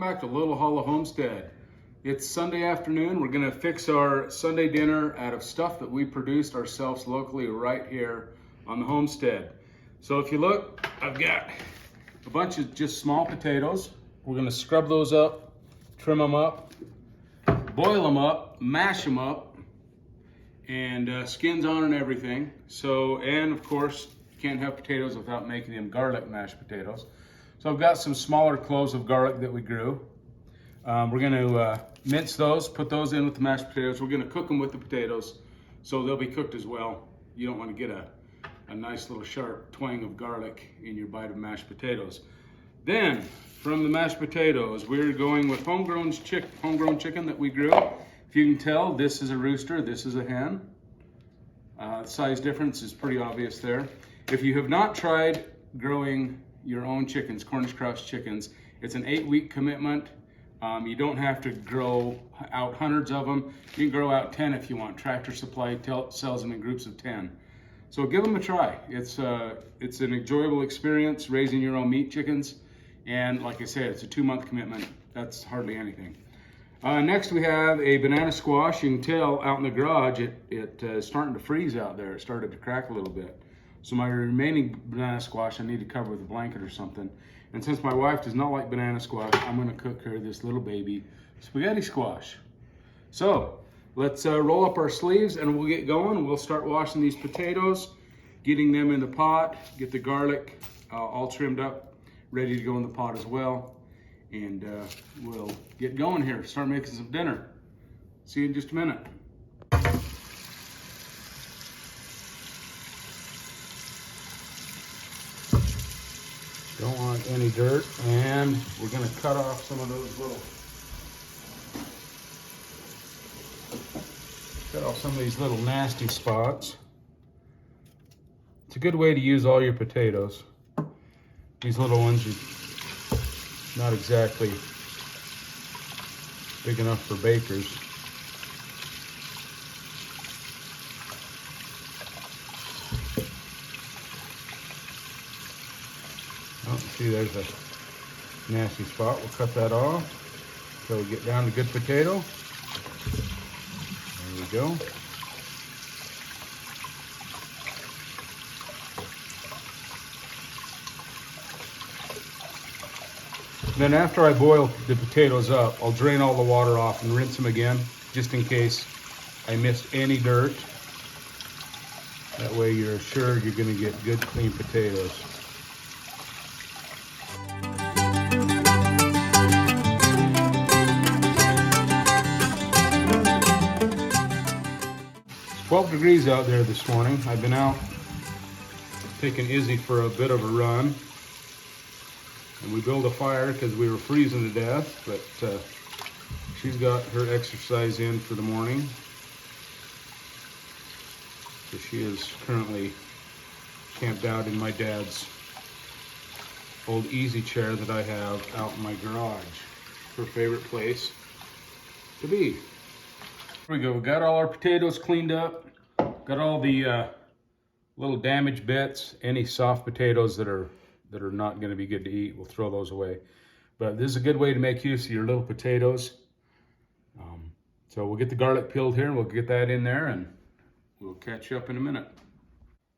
back to Little Hollow Homestead. It's Sunday afternoon. We're gonna fix our Sunday dinner out of stuff that we produced ourselves locally right here on the homestead. So if you look, I've got a bunch of just small potatoes. We're gonna scrub those up, trim them up, boil them up, mash them up, and skins on and everything. So, and of course, you can't have potatoes without making them garlic mashed potatoes. So I've got some smaller cloves of garlic that we grew. We're going to mince those, put those in with the mashed potatoes. We're going to cook them with the potatoes, so they'll be cooked as well. You don't want to get a nice little sharp twang of garlic in your bite of mashed potatoes. Then, from the mashed potatoes, we're going with homegrown chicken that we grew. If you can tell, this is a rooster, this is a hen. The size difference is pretty obvious there. If you have not tried growing your own chickens, Cornish cross chickens, it's an 8-week commitment. You don't have to grow out hundreds of them. You can grow out 10 if you want. Tractor Supply sells them in groups of 10. So give them a try. It's an enjoyable experience raising your own meat chickens. And like I said, it's a 2-month commitment. That's hardly anything. Next we have a banana squash. You can tell out in the garage it's starting to freeze out there. It started to crack a little bit. So my remaining banana squash I need to cover with a blanket or something. And since my wife does not like banana squash, I'm gonna cook her this little baby spaghetti squash. So let's roll up our sleeves and we'll get going. We'll start washing these potatoes, getting them in the pot, get the garlic all trimmed up, ready to go in the pot as well. And we'll get going here, start making some dinner. See you in just a minute. Don't want any dirt, and we're gonna cut off some of these little nasty spots. It's a good way to use all your potatoes. These little ones are not exactly big enough for bakers. Oh, see, there's a nasty spot. We'll cut that off until we get down to good potato. There we go. Then after I boil the potatoes up, I'll drain all the water off and rinse them again, just in case I missed any dirt. That way you're assured you're gonna get good, clean potatoes. It's 12 degrees out there this morning. I've been out taking Izzy for a bit of a run. And we built a fire because we were freezing to death, but she's got her exercise in for the morning. So she is currently camped out in my dad's old easy chair that I have out in my garage. Her favorite place to be. Here we go, we got all our potatoes cleaned up. Got all the little damaged bits, any soft potatoes that are not going to be good to eat, we'll throw those away. But this is a good way to make use of your little potatoes. So we'll get the garlic peeled here and we'll get that in there and we'll catch you up in a minute.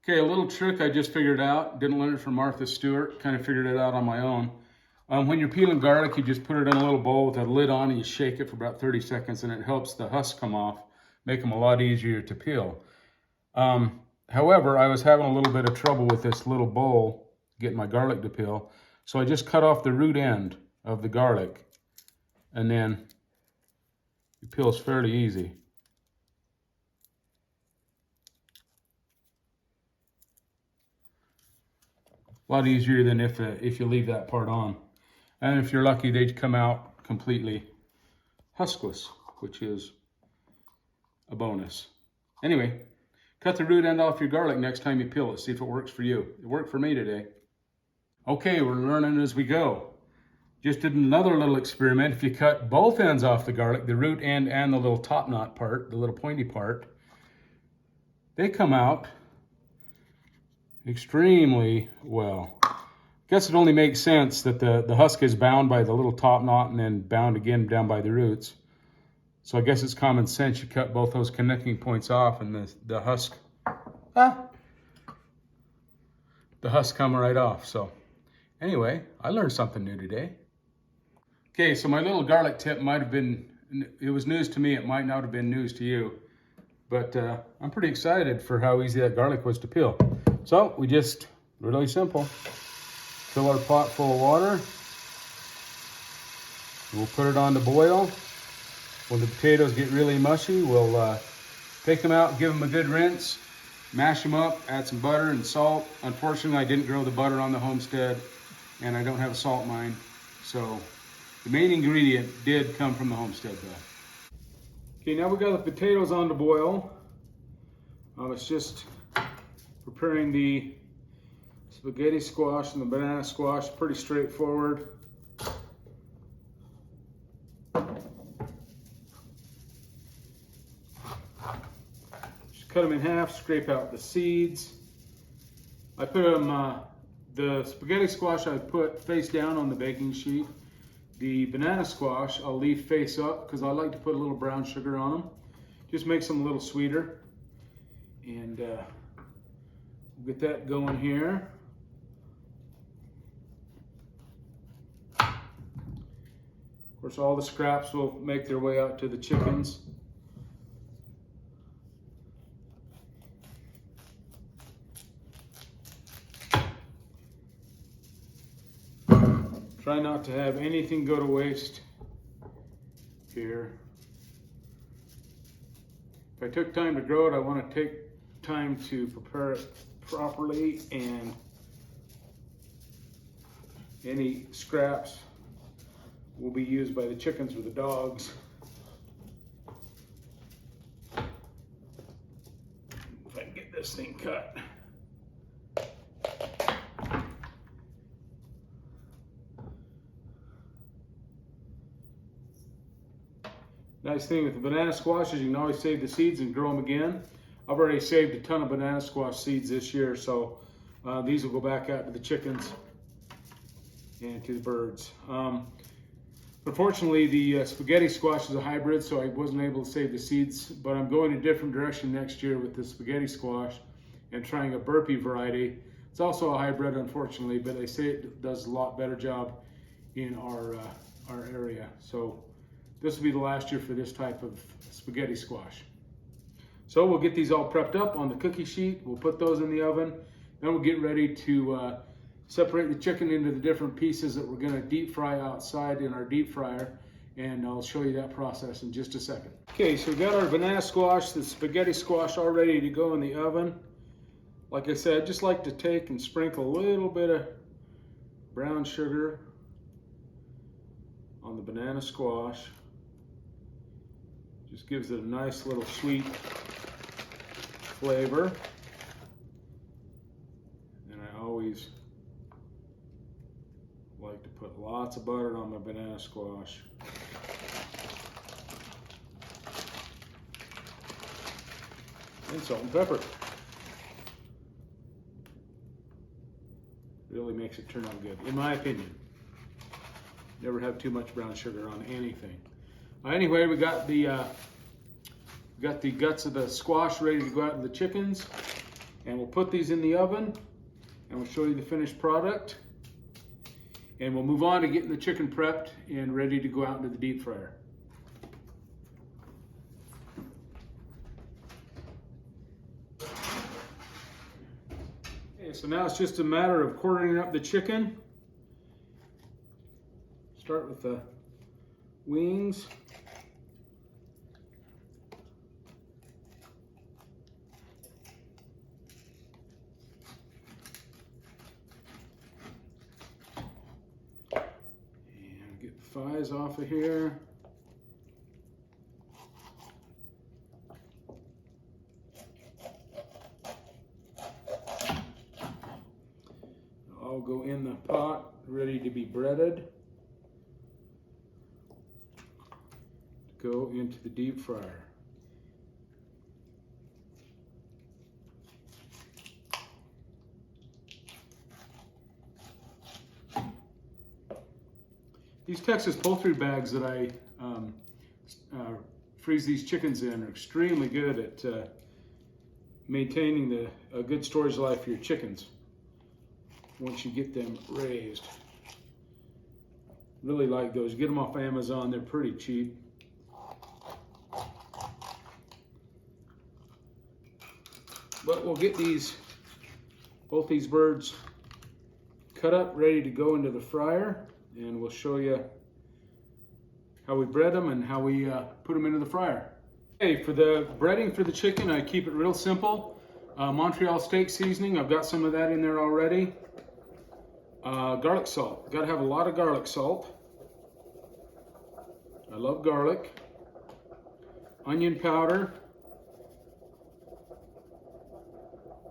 Okay, a little trick I just figured out. Didn't learn it from Martha Stewart, kind of figured it out on my own. When you're peeling garlic, you just put it in a little bowl with a lid on and you shake it for about 30 seconds and it helps the husk come off, make them a lot easier to peel. However, I was having a little bit of trouble with this little bowl getting my garlic to peel. So I just cut off the root end of the garlic and then it peels fairly easy. A lot easier than if you leave that part on. And if you're lucky, they come out completely huskless, which is a bonus. Anyway, cut the root end off your garlic next time you peel it. See if it works for you. It worked for me today. Okay, we're learning as we go. Just did another little experiment. If you cut both ends off the garlic, the root end and the little top knot part, the little pointy part, they come out extremely well. guess it only makes sense that the husk is bound by the little top knot and then bound again down by the roots. So I guess it's common sense you cut both those connecting points off and the husk come right off. So anyway, I learned something new today. Okay, so my little garlic tip might have been, it was news to me, it might not have been news to you. But I'm pretty excited for how easy that garlic was to peel. So we just, really simple, fill our pot full of water. We'll put it on to boil. When the potatoes get really mushy, we'll take them out, give them a good rinse, mash them up, add some butter and salt. Unfortunately, I didn't grow the butter on the homestead, and I don't have a salt mine. So the main ingredient did come from the homestead though. Okay, now we got the potatoes on to boil. It's just preparing the spaghetti squash and the banana squash. Pretty straightforward. Just cut them in half, scrape out the seeds. I put them, the spaghetti squash I put face down on the baking sheet. The banana squash I'll leave face up because I like to put a little brown sugar on them. Just makes them a little sweeter. And we'll get that going here. Of course, all the scraps will make their way out to the chickens. Try not to have anything go to waste here. If I took time to grow it, I want to take time to prepare it properly, and any scraps will be used by the chickens or the dogs. If I can get this thing cut. Nice thing with the banana squash is you can always save the seeds and grow them again. I've already saved a ton of banana squash seeds this year, so these will go back out to the chickens and to the birds. Unfortunately, the spaghetti squash is a hybrid, so I wasn't able to save the seeds, but I'm going a different direction next year with the spaghetti squash and trying a burpee variety. It's also a hybrid, unfortunately, but they say it does a lot better job in our area. So this will be the last year for this type of spaghetti squash. So we'll get these all prepped up on the cookie sheet. We'll put those in the oven. Then we'll get ready to separate the chicken into the different pieces that we're going to deep fry outside in our deep fryer. And I'll show you that process in just a second. Okay, so we've got our banana squash, the spaghetti squash all ready to go in the oven. Like I said, I just like to take and sprinkle a little bit of brown sugar on the banana squash. Just gives it a nice little sweet flavor. And I always like to put lots of butter on my banana squash. And salt and pepper. Really makes it turn out good, in my opinion. Never have too much brown sugar on anything. Anyway, we got the guts of the squash ready to go out to the chickens, and we'll put these in the oven, and we'll show you the finished product, and we'll move on to getting the chicken prepped and ready to go out into the deep fryer. Okay, so now it's just a matter of quartering up the chicken. Start with the wings. Thighs off of here. All go in the pot, ready to be breaded. Go into the deep fryer. These Texas poultry bags that I freeze these chickens in are extremely good at maintaining a good storage life for your chickens once you get them raised. Really like those. Get them off Amazon. They're pretty cheap. But we'll get both these birds cut up, ready to go into the fryer, and we'll show you how we bread them and how we put them into the fryer. Okay, for the breading for the chicken, I keep it real simple. Montreal steak seasoning, I've got some of that in there already. Garlic salt, got to have a lot of garlic salt. I love garlic. Onion powder,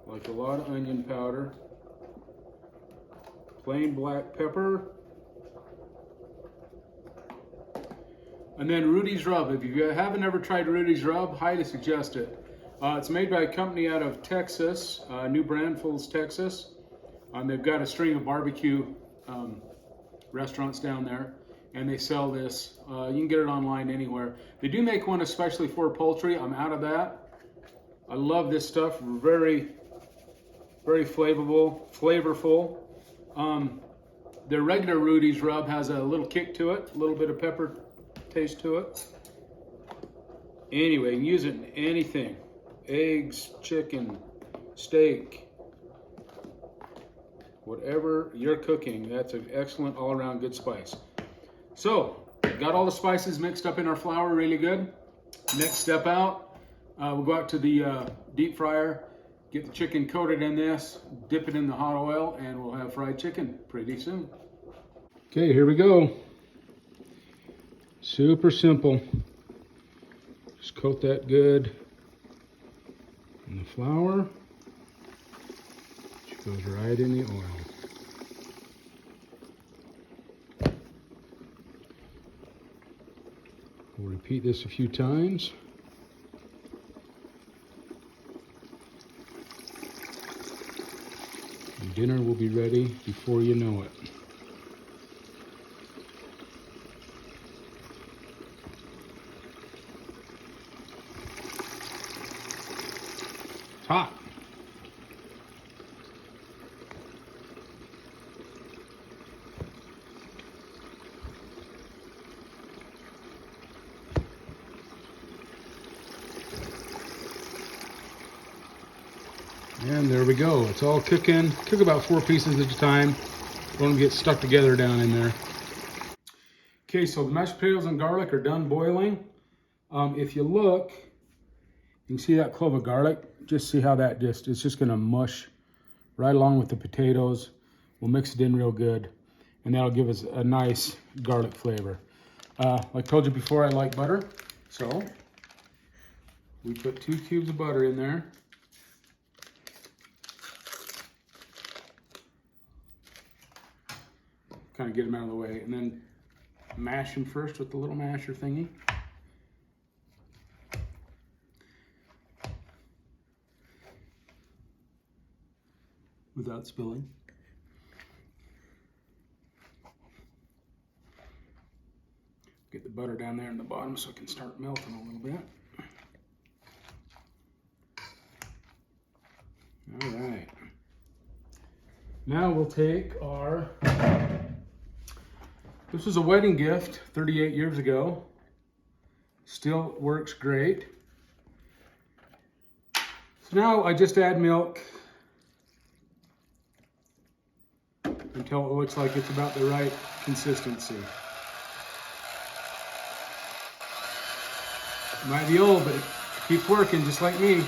like a lot of onion powder. Plain black pepper. And then Rudy's Rub. If you haven't ever tried Rudy's Rub, highly suggest it. It's made by a company out of Texas, New Braunfels, Texas. They've got a string of barbecue restaurants down there, and they sell this. You can get it online anywhere. They do make one especially for poultry. I'm out of that. I love this stuff. Very, very flavorful. Their regular Rudy's Rub has a little kick to it, a little bit of pepper taste to it. Anyway, you can use it in anything. Eggs, chicken, steak, whatever you're cooking. That's an excellent all-around good spice. So, got all the spices mixed up in our flour really good. Next step out, we'll go out to the deep fryer, get the chicken coated in this, dip it in the hot oil, and we'll have fried chicken pretty soon. Okay, here we go. Super simple. Just coat that good in the flour, which goes right in the oil. We'll repeat this a few times. And dinner will be ready before you know it. Hot. And there we go. It's all cooking. Cook about 4 pieces at a time. Don't want them to get stuck together down in there. Okay, so the mashed potatoes and garlic are done boiling. If you look, you can see that clove of garlic. Just see how that it's just gonna mush right along with the potatoes. We'll mix it in real good, and that'll give us a nice garlic flavor. Like I told you before, I like butter, so we put 2 cubes of butter in there. Kind of get them out of the way, and then mash them first with the little masher thingy. Without spilling. Get the butter down there in the bottom so it can start melting a little bit. All right. Now we'll take our, this was a wedding gift 38 years ago. Still works great. So now I just add milk until it looks like it's about the right consistency. It might be old, but it keeps working just like me.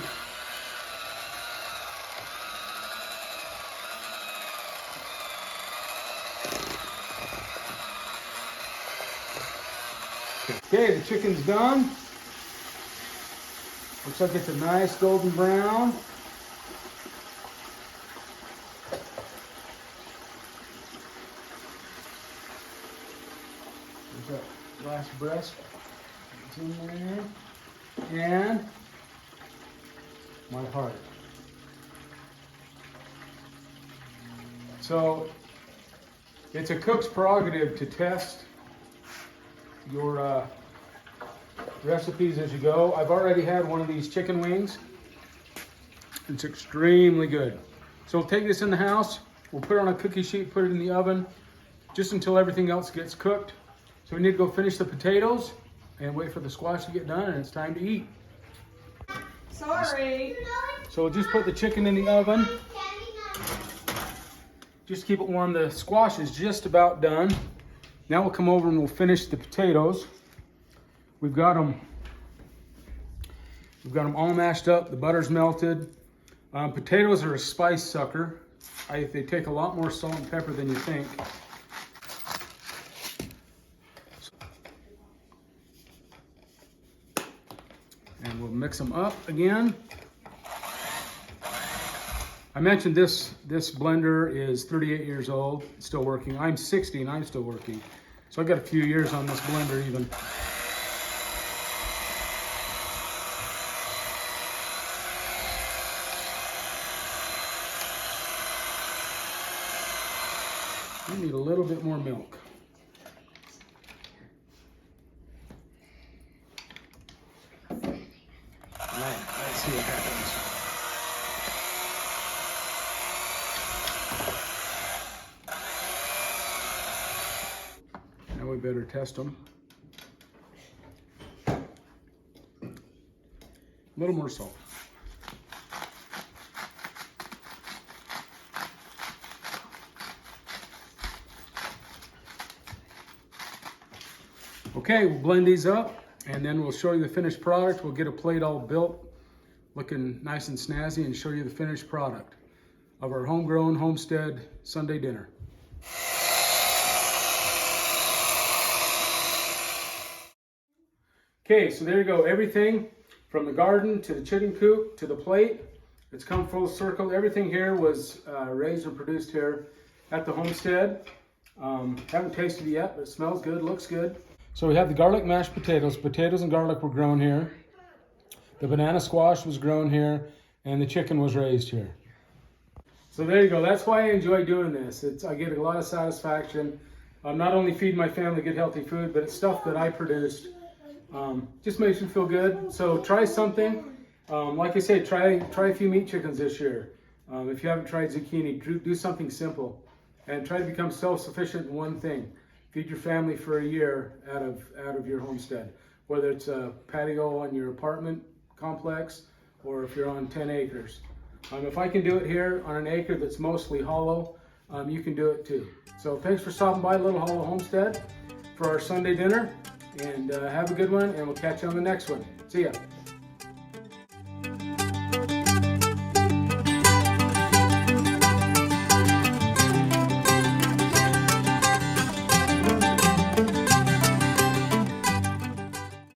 Okay, the chicken's done. Looks like it's a nice golden brown. There's that last breast. It's in there. And my heart. So it's a cook's prerogative to test your recipes as you go. I've already had one of these chicken wings. It's extremely good. So we'll take this in the house, we'll put it on a cookie sheet, put it in the oven, just until everything else gets cooked. So we need to go finish the potatoes and wait for the squash to get done, and it's time to eat. Sorry. So we'll just put the chicken in the oven. Just keep it warm. The squash is just about done. Now we'll come over and we'll finish the potatoes. We've got them all mashed up. The butter's melted. Potatoes are a spice sucker. They take a lot more salt and pepper than you think. And we'll mix them up again. I mentioned this blender is 38 years old, still working. I'm 60 and I'm still working. So I've got a few years on this blender even. We need a little bit more milk. All right, let's see what happens. Now we better test them. A little more salt. Okay, we'll blend these up and then we'll show you the finished product. We'll get a plate all built, looking nice and snazzy, and show you the finished product of our homegrown homestead Sunday dinner. Okay, so there you go. Everything from the garden to the chicken coop to the plate, it's come full circle. Everything here was raised and produced here at the homestead. Haven't tasted it yet, but it smells good, looks good. So we have the garlic mashed potatoes. Potatoes and garlic were grown here. The banana squash was grown here, and the chicken was raised here. So there you go. That's why I enjoy doing this. I get a lot of satisfaction. Not only feed my family good healthy food, but it's stuff that I produced. Just makes me feel good. So try something. Like I say, try a few meat chickens this year. If you haven't tried zucchini, do something simple, and try to become self-sufficient in one thing. Feed your family for a year out of your homestead, whether it's a patio on your apartment complex or if you're on 10 acres. If I can do it here on an acre that's mostly hollow, you can do it too. So thanks for stopping by Little Hollow Homestead for our Sunday dinner, and have a good one, and we'll catch you on the next one. See ya.